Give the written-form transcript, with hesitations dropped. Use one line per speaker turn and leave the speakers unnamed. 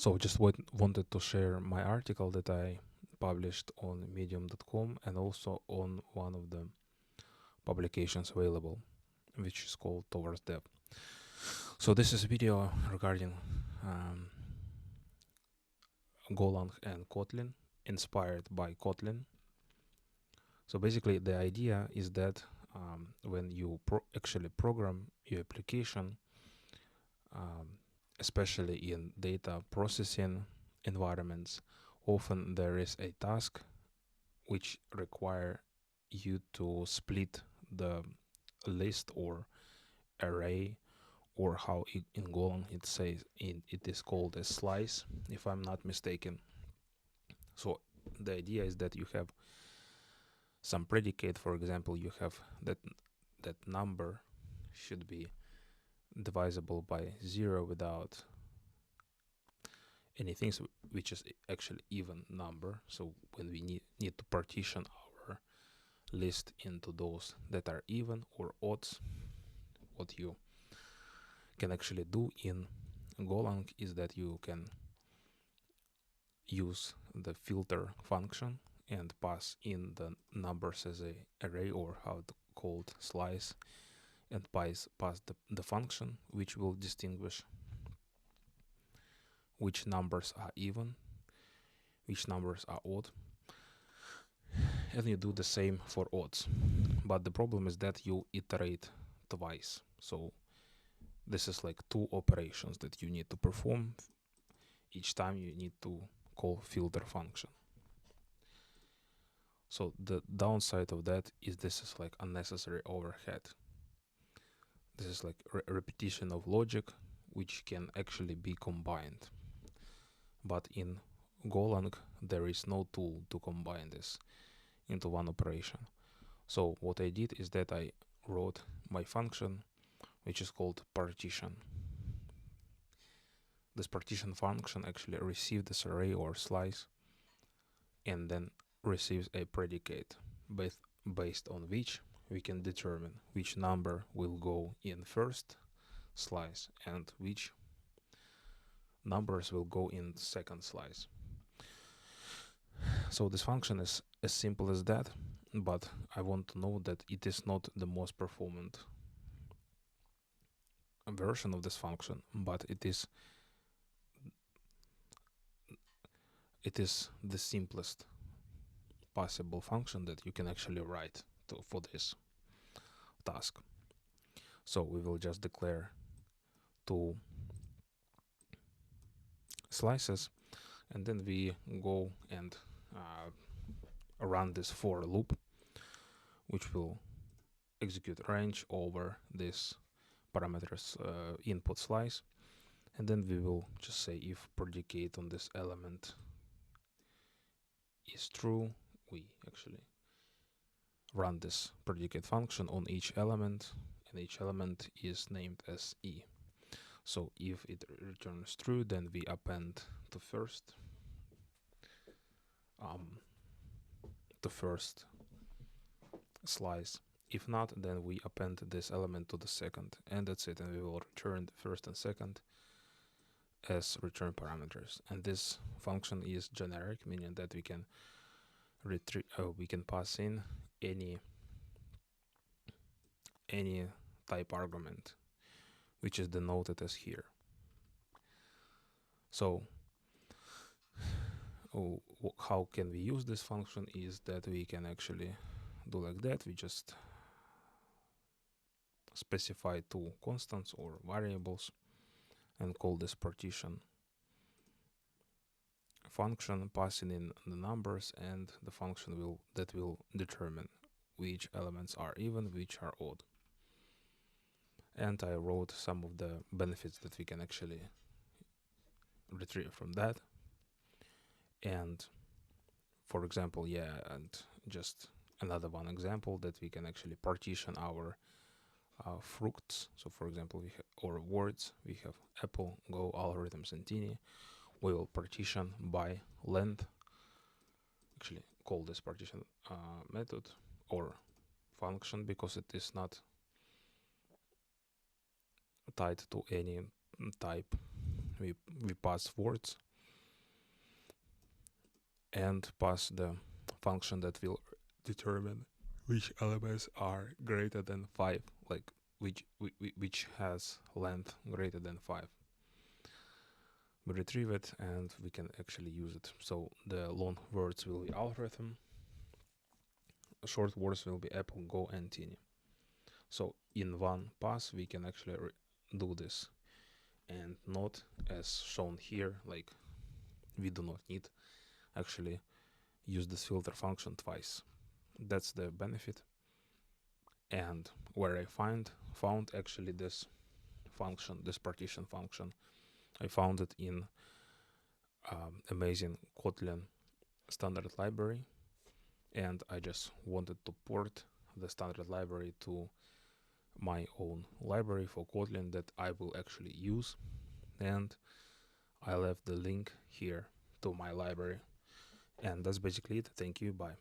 So just wanted to share my article that I published on medium.com and also on one of the publications available, which is called Towards Dev. So this is a video regarding Golang and Kotlin, inspired by Kotlin. So basically the idea is that when you actually program your application, especially in data processing environments, often there is a task which require you to split the list or array, or how in Golang it says it is called a slice, if I'm not mistaken. So the idea is that you have some predicate. For example, you have that number should be divisible by 0 without anything, which is actually even number. So when we need to partition our list into those that are even or odds, what you can actually do in Golang is that you can use the filter function and pass in the numbers as a array, or how it's called slice, and pass the function which will distinguish which numbers are even, which numbers are odd, and you do the same for odds. But the problem is that you iterate twice. So this is like two operations that you need to perform. Each time you need to call filter function. So the downside of that is this is like unnecessary overhead. This is like repetition of logic, which can actually be combined. But in Golang, there is no tool to combine this into one operation. So what I did is that I wrote my function, which is called partition. This partition function actually receives this array or slice and then receives a predicate based on which we can determine which number will go in first slice and which numbers will go in second slice. So this function is as simple as that, but I want to know that it is not the most performant version of this function, but it is the simplest possible function that you can actually write for this task. So we will just declare two slices, and then we go and run this for loop, which will execute range over this parameters input slice, and then we will just say if predicate on this element is true, we actually run this predicate function on each element, and each element is named as e. So if it returns true, then we append to first slice. If not, then we append this element to the second, and that's it, and we will return the first and second as return parameters. And this function is generic, meaning that we can pass in any type argument, which is denoted as here. So how can we use this function is that we can actually do like that. We just specify two constants or variables and call this partition function, passing in the numbers, and the function will determine which elements are even, which are odd. And I wrote some of the benefits that we can actually retrieve from that. And for example, and just another one example, that we can actually partition our fruits. So for example, or words, we have apple, go, algorithms, and tiny. We will partition by length, actually call this partition method or function, because it is not tied to any type. We pass words, and pass the function that will determine which elements are greater than 5, like which has length greater than 5. We retrieve it and we can actually use it. So the long words will be algorithm, short words will be apple, go, and tiny. So in one pass we can actually do this, and not as shown here, like we do not need actually use this filter function twice. That's the benefit. And where I found actually this function, this partition function, I found it in amazing Kotlin standard library, and I just wanted to port the standard library to my own library for Kotlin that I will actually use, and I left the link here to my library. And that's basically it. Thank you. Bye.